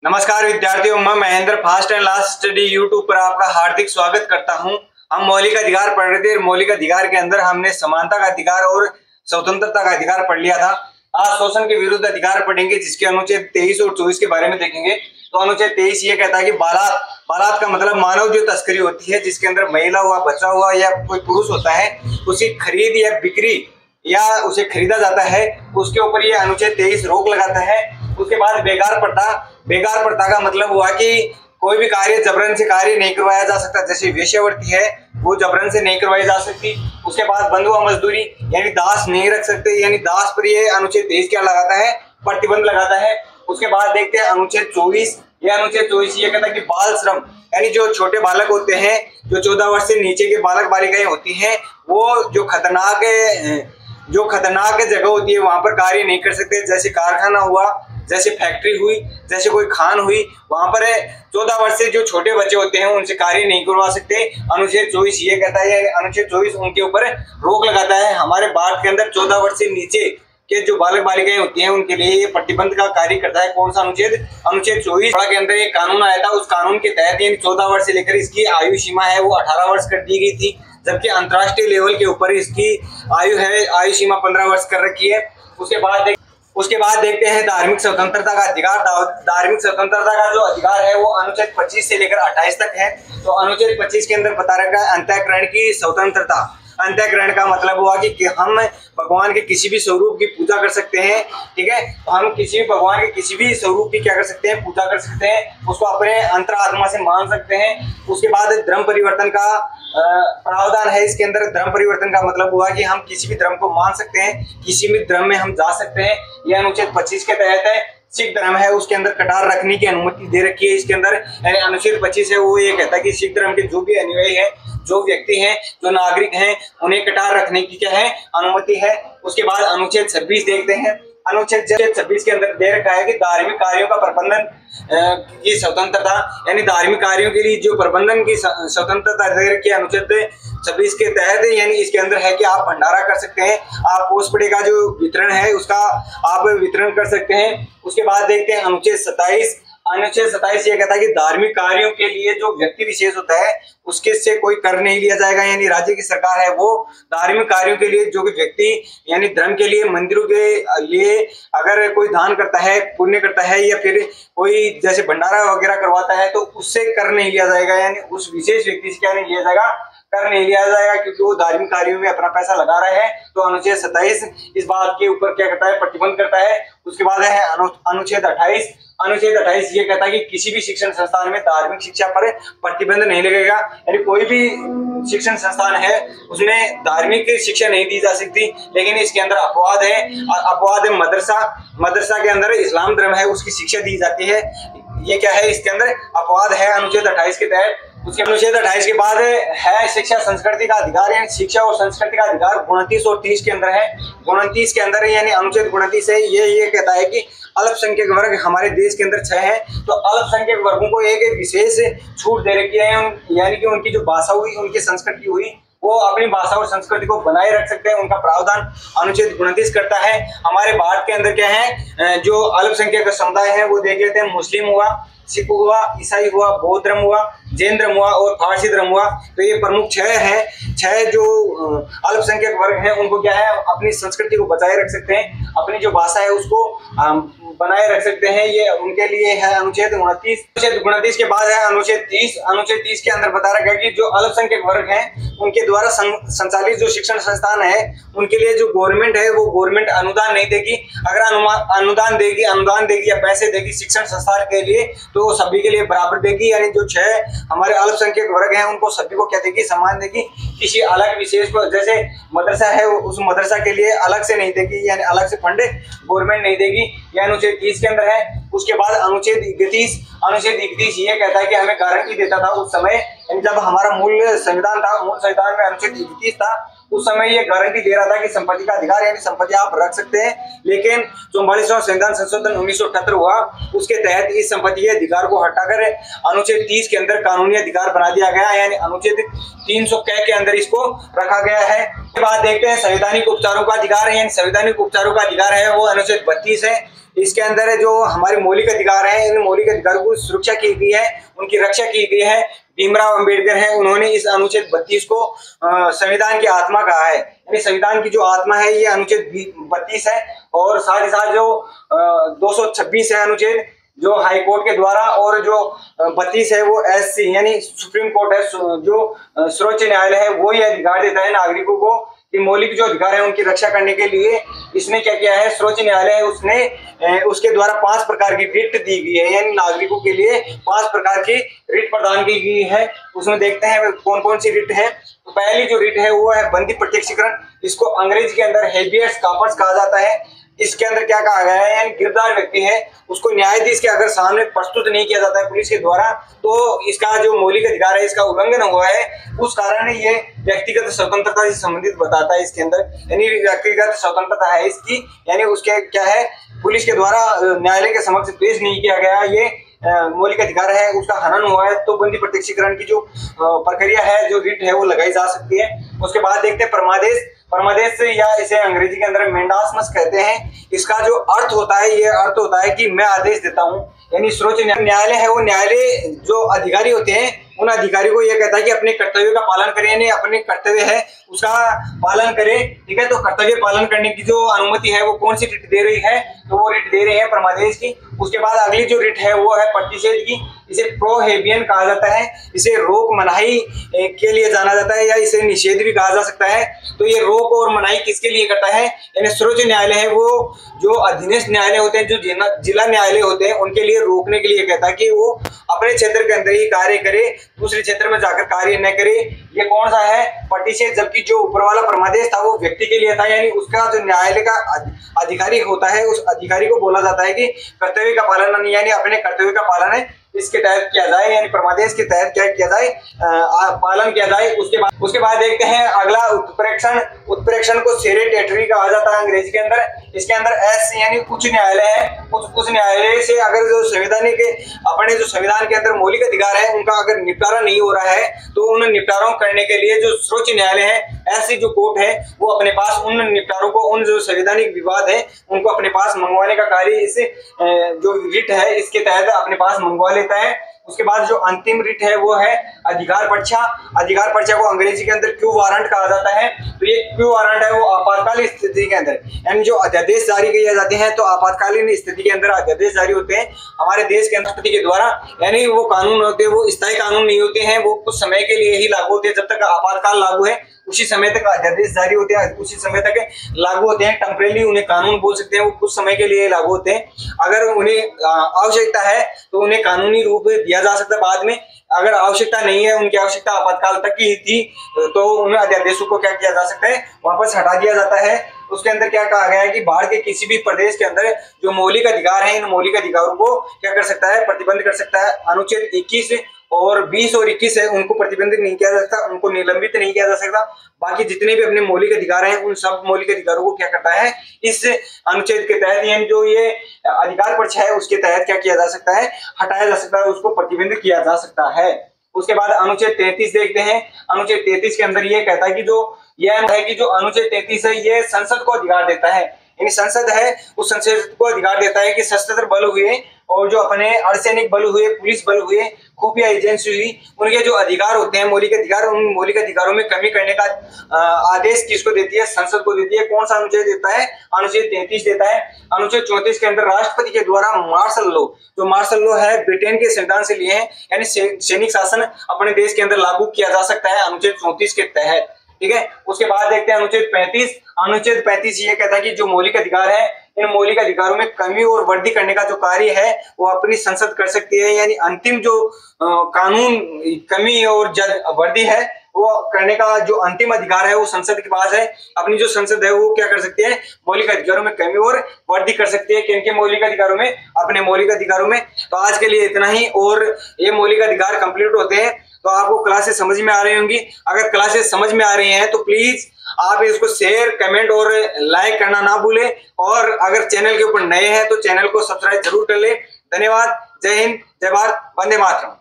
नमस्कार विद्यार्थियों, मैं Mahendra fast and last study YouTube पर आपका हार्दिक स्वागत करता हूं। हम मौलिक अधिकार पढ़ रहे थे। मौलिक अधिकार के अंदर हमने समानता का अधिकार और स्वतंत्रता का अधिकार पढ़ लिया था। आज शोषण के विरुद्ध अधिकार पढ़ेंगे, जिसके अनुच्छेद 23 और 24 के बारे में देखेंगे। तो अनुच्छेद 23 ये कहता है कि बारात का मतलब मानव जो तस्करी होती है, जिसके अंदर महिला हुआ, बच्चा हुआ या कोई पुरुष होता है, उसकी खरीद या बिक्री या उसे खरीदा जाता है, उसके ऊपर ये अनुच्छेद 23 रोक लगाता है। उसके बाद बेकार प्रथा का मतलब हुआ कि कोई भी कार्य जबरन से कार्य नहीं करवाया जा सकता। जैसे वेश्यावृत्ति है, वो जबरन से नहीं करवाई जा सकती। उसके बाद बंधुआ मजदूरी यानी दास नहीं रख सकते, यानी दास पर ये अनुच्छेद 23 क्या लगाता है? प्रतिबंध लगाता है। उसके बाद देखते हैं अनुच्छेद 24। यह अनुच्छेद 24 ये कहता है कि बाल श्रम यानी जो छोटे बालक होते हैं, जो 14 वर्ष से नीचे के बालक बालिकाएं होती हैं, वो जो खतरनाक जगह होती है वहां पर कार्य नहीं कर सकते। जैसे कारखाना हुआ, जैसे फैक्ट्री हुई, जैसे कोई खान हुई, वहां पर 14 वर्ष से जो छोटे बच्चे होते हैं उनसे कार्य नहीं करवा सकते। अनुच्छेद 24 ये कहता है, अनुच्छेद 24 उनके ऊपर रोक लगाता है। हमारे भारत के अंदर 14 वर्ष से नीचे के जो बालक बालिकाएं होती हैं उनके लिए ये प्रतिबंध का कार्य करता है। कौन सा अनुच्छेद? अनुच्छेद 24 के अंदर एक कानून आया था। उस कानून के तहत यानी 14 वर्ष से लेकर इसकी आयु सीमा है वो 18 वर्ष कर दी गई थी, जबकि अंतर्राष्ट्रीय लेवल के ऊपर इसकी आयु सीमा 15 वर्ष कर रखी है। उसके बाद देखते हैं धार्मिक स्वतंत्रता का अधिकार। धार्मिक स्वतंत्रता का जो अधिकार है वो अनुच्छेद 25 से लेकर 28 तक है। तो अनुच्छेद 25 के अंदर बता रखा है अंतःकरण की स्वतंत्रता। अंतःकरण का मतलब हुआ कि हम भगवान के किसी भी स्वरूप की पूजा कर सकते हैं। ठीक है, तो हम किसी भी भगवान के किसी भी स्वरूप की क्या कर सकते हैं? पूजा कर सकते हैं, उसको अपने अंतरात्मा से मान सकते हैं। उसके बाद धर्म परिवर्तन का प्रावधान है इसके अंदर। धर्म परिवर्तन का मतलब हुआ कि हम किसी भी धर्म को मान सकते हैं, किसी भी धर्म में हम जा सकते हैं। यह अनुच्छेद 25 के तहत है। सिख धर्म है, उसके अंदर कटार रखने की अनुमति दे रखी है इसके अंदर। अनुच्छेद 25 है वो ये कहता है कि सिख धर्म के जो भी अनुयायी है, जो व्यक्ति हैं, जो नागरिक हैं, उन्हें कटार रखने की क्या है? अनुमति है। उसके बाद अनुच्छेद 26 देखते हैं। अनुच्छेद 26 के अंदर दे रखा है कि धार्मिक कार्यों का प्रबंधन की स्वतंत्रता, यानी धार्मिक कार्यों के लिए जो प्रबंधन की स्वतंत्रता दे रखी है अनुच्छेद 26 के तहत। यानी इसके अंदर है कि आप भंडारा कर सकते हैं, आप पोस्टपड़े का जो वितरण है उसका आप वितरण कर सकते हैं। उसके बाद देखते हैं अनुच्छेद 27। अनुच्छेद 27 ये कहता है कि धार्मिक कार्यों के लिए जो व्यक्ति विशेष होता है उसके से कोई कर नहीं लिया जाएगा। यानी राज्य की सरकार है वो धार्मिक कार्यों के लिए जो भी व्यक्ति यानी धर्म के लिए, मंदिरों के लिए अगर कोई दान करता है, पुण्य करता है या फिर कोई जैसे भंडारा वगैरह करवाता है तो उससे कर नहीं लिया जाएगा। यानी उस विशेष व्यक्ति से क्या नहीं लिया जाएगा? कर नहीं लिया जाएगा, क्योंकि वो धार्मिक कार्यों में अपना पैसा लगा रहे हैं। तो अनुच्छेद 27 इस बात के ऊपर क्या करता है? प्रतिबंध करता है। उसके बाद है अनुच्छेद 28। अनुच्छेद 28 ये कहता है कि किसी भी शिक्षण संस्थान में धार्मिक शिक्षा पर प्रतिबंध नहीं लगेगा। यानी कोई भी शिक्षण संस्थान है उसमें धार्मिक शिक्षा नहीं दी जा सकती। लेकिन इसके अंदर अपवाद है मदरसा के अंदर इस्लाम धर्म है उसकी शिक्षा दी जाती है। ये क्या है? इसके अंदर अपवाद है अनुच्छेद 28 के तहत। उसके अनुच्छेद 28 के बाद है शिक्षा संस्कृति का अधिकार। यानी शिक्षा और संस्कृति का अधिकार 29 और 30 के अंदर है। 29 के अंदर यानी अनुच्छेद 29 है ये कहता है कि अल्पसंख्यक वर्ग हमारे देश के अंदर 6 है, तो अल्पसंख्यक वर्गों को एक विशेष छूट दे रखी है। यानी कि उनकी जो भाषा हुई, उनकी संस्कृति हुई, वो अपनी भाषा और संस्कृति को बनाए रख सकते हैं। उनका प्रावधान अनुच्छेद 29 करता है। हमारे भारत के अंदर क्या है? जो अल्पसंख्यक समुदाय है वो देख लेते हैं। मुस्लिम हुआ, सिख हुआ, ईसाई हुआ, बौद्ध धर्म हुआ, जैन धर्म हुआ और पारसी धर्म हुआ। तो ये प्रमुख 6 हैं। 6 जो अल्पसंख्यक वर्ग हैं उनको क्या है? अपनी संस्कृति को बचाए रख सकते हैं, अपनी जो भाषा है उसको बनाए रख सकते हैं। ये उनके लिए है अनुच्छेद 29। अनुच्छेद 29 के बाद है अनुच्छेद 30। अनुच्छेद 30 के अंदर बता रखा है कि जो अल्पसंख्यक वर्ग हैं उनके द्वारा संचालित जो शिक्षण संस्थान है उनके लिए जो गवर्नमेंट है वो गवर्नमेंट अनुदान नहीं देगी। अगर अनुदान देगी या पैसे देगी शिक्षण संस्थान के लिए तो सभी के लिए बराबर देगी। यानी जो 6 हमारे अल्पसंख्यक वर्ग हैं उनको सभी को क्या देगी? समान देगी। किसी अलग विशेष को, जैसे मदरसा है उस मदरसा के लिए अलग से नहीं देगी, यानी अलग से फंड गवर्नमेंट नहीं देगी। यह अनुच्छेद 30 के अंदर है। उसके बाद अनुच्छेद 31 ये कहता है कि हमें गारंटी देता था उस समय जब हमारा मूल संविधान में अनुच्छेद 31 था उस समय ये गारंटी दे रहा था कि संपत्ति का अधिकार यानी संपत्ति आप रख सकते हैं। लेकिन 44वां संविधान संशोधन 1978 हुआ, उसके तहत इस संपत्ति के अधिकार को हटाकर अनुच्छेद 30 के अंदर कानूनी अधिकार बना दिया गया, यानी अनुच्छेद 300 के अंदर इसको रखा गया है। इसके बाद देखते हैं संवैधानिक उपचारों का अधिकार है, यानी संवैधानिक उपचारों का अधिकार है वो अनुच्छेद 32 है। इसके अंदर जो हमारे मौलिक अधिकार हैं, इन मौलिक अधिकारों की सुरक्षा की गई है, उनकी रक्षा की गई है। भीमराव अंबेडकर हैं, उन्होंने इस अनुच्छेद 32 को संविधान की आत्मा कहा है, यानी संविधान की जो आत्मा है ये अनुच्छेद 32 है। और साथ ही साथ जो 226 है अनुच्छेद जो हाई कोर्ट के द्वारा, और जो 32 है वो SC यानी सुप्रीम कोर्ट है, जो सर्वोच्च न्यायालय है, वो ये अधिकार देता है नागरिकों को कि मौलिक जो अधिकार है उनकी रक्षा करने के लिए। इसने क्या किया है, सर्वोच्च न्यायालय है उसने उसके द्वारा 5 प्रकार की रिट दी गई है, यानी नागरिकों के लिए 5 प्रकार की रिट प्रदान की गई है। उसमें देखते हैं कौन कौन सी रिट है। तो पहली जो रिट है वो है बंदी प्रत्यक्षीकरण, इसको अंग्रेजी के अंदर हेबियस कॉर्पस कहा जाता है। इसके अंदर क्या कहा गया है, यानी गिरफ्तार व्यक्ति है उसको न्यायाधीश के अगर सामने प्रस्तुत नहीं किया जाता है पुलिस के द्वारा, तो इसका जो मौलिक अधिकार है इसका उल्लंघन हुआ है। उस कारण ये व्यक्तिगत स्वतंत्रता से संबंधित बताता है इसके अंदर, यानी व्यक्तिगत स्वतंत्रता है इसकी, यानी उसके क्या है पुलिस के द्वारा न्यायालय के समक्ष पेश नहीं किया गया, ये मौलिक अधिकार है, उसका हनन हुआ है, तो बंदी प्रत्यक्षीकरण की जो प्रक्रिया है, जो रिट है वो लगाई जा सकती है। उसके बाद देखते हैं परमादेश। परमादेश या इसे अंग्रेजी के अंदर मेंडासमस कहते हैं। इसका जो अर्थ होता है, ये अर्थ होता है कि मैं आदेश देता हूँ, यानी सर्वोच्च न्यायालय है वो न्यायालय जो अधिकारी होते हैं उन अधिकारी को यह कहता है कि अपने कर्तव्य का पालन करें, यानी अपने कर्तव्य है उसका पालन करें। ठीक है, तो कर्तव्य पालन करने की जो अनुमति है वो कौन सी रिट दे रही है, तो वो रिट दे रही है परमादेश की। उसके बाद अगली जो रिट है वो है प्रतिषेध की, इसे प्रोहेबियन कहा जाता है, इसे रोक मनाही के लिए जाना जाता है या इसे निषेध भी कहा जा सकता है। तो ये रोक और मनाही किसके लिए करता है, यानी सर्वोच्च न्यायालय है वो जो अधीनस्थ न्यायालय होते हैं, जो जिला न्यायालय होते हैं, उनके लिए रोकने के लिए कहता है कि वो अपने क्षेत्र के अंदर ही कार्य करे, दूसरे क्षेत्र में जाकर कार्य न करे। ये कौन सा है, प्रतिषेध। जबकि जो ऊपर वाला परमादेश था वो व्यक्ति के लिए था, यानी उसका जो न्यायालय का अधिकारी होता है उस अधिकारी को बोला जाता है कि कर्तव्य का पालन यानी अपने कर्तव्य का पालन है इसके तहत किया जाए, यानी परमादेश के तहत क्या किया जाए, पालन किया जाए। उसके बाद देखते हैं अगला उत्प्रेक्षण। उत्प्रेक्षण को सेरेटेटरी कहा जाता है अंग्रेजी के अंदर। इसके अंदर SC यानी उच्च न्यायालय है, उस न्यायालय से अगर जो संवैधानिक अपने जो संविधान के अंदर मौलिक अधिकार है उनका अगर निपटारा नहीं हो रहा है तो उन निपटारों करने के लिए जो सर्वोच्च न्यायालय है, SC जो कोर्ट है वो अपने पास उन निपटारों को, उन जो संवैधानिक विवाद है उनको अपने पास मंगवाने का कार्य इस जो रिट है इसके तहत अपने पास मंगवा लेता है। उसके बाद जो अंतिम रिट है वो है अधिकार पर्चा। अधिकार पर्चा को अंग्रेजी के अंदर क्यू वारंट कहा जाता है। तो ये क्यू वारंट है वो आपातकालीन स्थिति के अंदर, यानी जो अध्यादेश जारी किए जाते हैं तो आपातकालीन स्थिति के अंदर अध्यादेश जारी होते हैं हमारे देश के राष्ट्रपति के द्वारा, यानी वो कानून होते हैं वो स्थायी कानून नहीं होते हैं, वो कुछ समय के लिए ही लागू होते हैं। जब तक आपातकाल लागू है उसी समय तक अध्यादेश जारी होते हैं, उसी समय तक लागू होते हैं। टेम्परेरी उन्हें कानून बोल सकते हैं, वो कुछ समय के लिए लागू होते हैं। अगर उन्हें आवश्यकता है तो उन्हें कानूनी रूप दिया जा सकता है बाद में, अगर आवश्यकता नहीं है, उनकी आवश्यकता आपातकाल तक की थी, तो उन अध्यादेशों को क्या किया जा सकता है, वापस हटा दिया जाता है। उसके अंदर क्या कहा गया है कि बाहर के किसी भी प्रदेश के अंदर जो मौलिक अधिकार हैं इन मौलिक अधिकारों को क्या कर सकता है, प्रतिबंध कर सकता है। अनुच्छेद 21 और 20 और 21 है उनको प्रतिबंधित नहीं किया जा सकता, उनको निलंबित नहीं किया जा सकता। बाकी जितने भी अपने मौलिक अधिकार हैं उन सब मौलिक अधिकारों को क्या करता है, इस अनुच्छेद के तहत यानी जो ये अधिकार पर्चा है उसके तहत क्या किया जा सकता है, हटाया जा सकता है, उसको प्रतिबंधित किया जा सकता है। उसके बाद अनुच्छेद 33 देखते हैं। अनुच्छेद 33 के अंदर ये कहता है कि जो अनुच्छेद 33 है ये संसद को अधिकार देता है, यानी संसद है उस संसद को अधिकार देता है कि सशस्त्र बल हुए और जो अपने अर्धसैनिक बल हुए, पुलिस बल हुए, खुफिया एजेंसी हुई, उनके जो अधिकार होते हैं मौलिक अधिकार, उन मौलिक अधिकारों में कमी करने का आदेश किसको देती है, संसद को देती है। कौन सा अनुच्छेद देता है, अनुच्छेद 33 देता है। अनुच्छेद 34 के अंदर राष्ट्रपति के द्वारा मार्शल लॉ, जो मार्शल लॉ है ब्रिटेन के संविधान से लिए हैं, यानी सैनिक शासन अपने देश के अंदर लागू किया जा सकता है अनुच्छेद 34 के तहत। ठीक है, उसके बाद देखते हैं अनुच्छेद 35। अनुच्छेद 35 ये कहता है कि जो मौलिक अधिकार है इन मौलिक अधिकारों में कमी और वृद्धि करने का जो कार्य है वो अपनी संसद कर सकती है, यानी अंतिम जो कानून कमी और वृद्धि है वो करने का जो अंतिम अधिकार है वो संसद के पास है। अपनी जो संसद है वो क्या कर सकती है, मौलिक अधिकारों में कमी और वृद्धि कर सकती है। किनके मौलिक अधिकारों में, अपने मौलिक अधिकारों में। तो आज के लिए इतना ही, और ये मौलिक अधिकार कंप्लीट होते हैं तो आपको क्लासेस समझ में आ रही होंगी। अगर क्लासेस समझ में आ रही हैं तो प्लीज आप इसको शेयर, कमेंट और लाइक करना ना भूलें। और अगर चैनल के ऊपर नए हैं तो चैनल को सब्सक्राइब जरूर कर ले। धन्यवाद। जय हिंद, जय भारत, वंदे मातरम।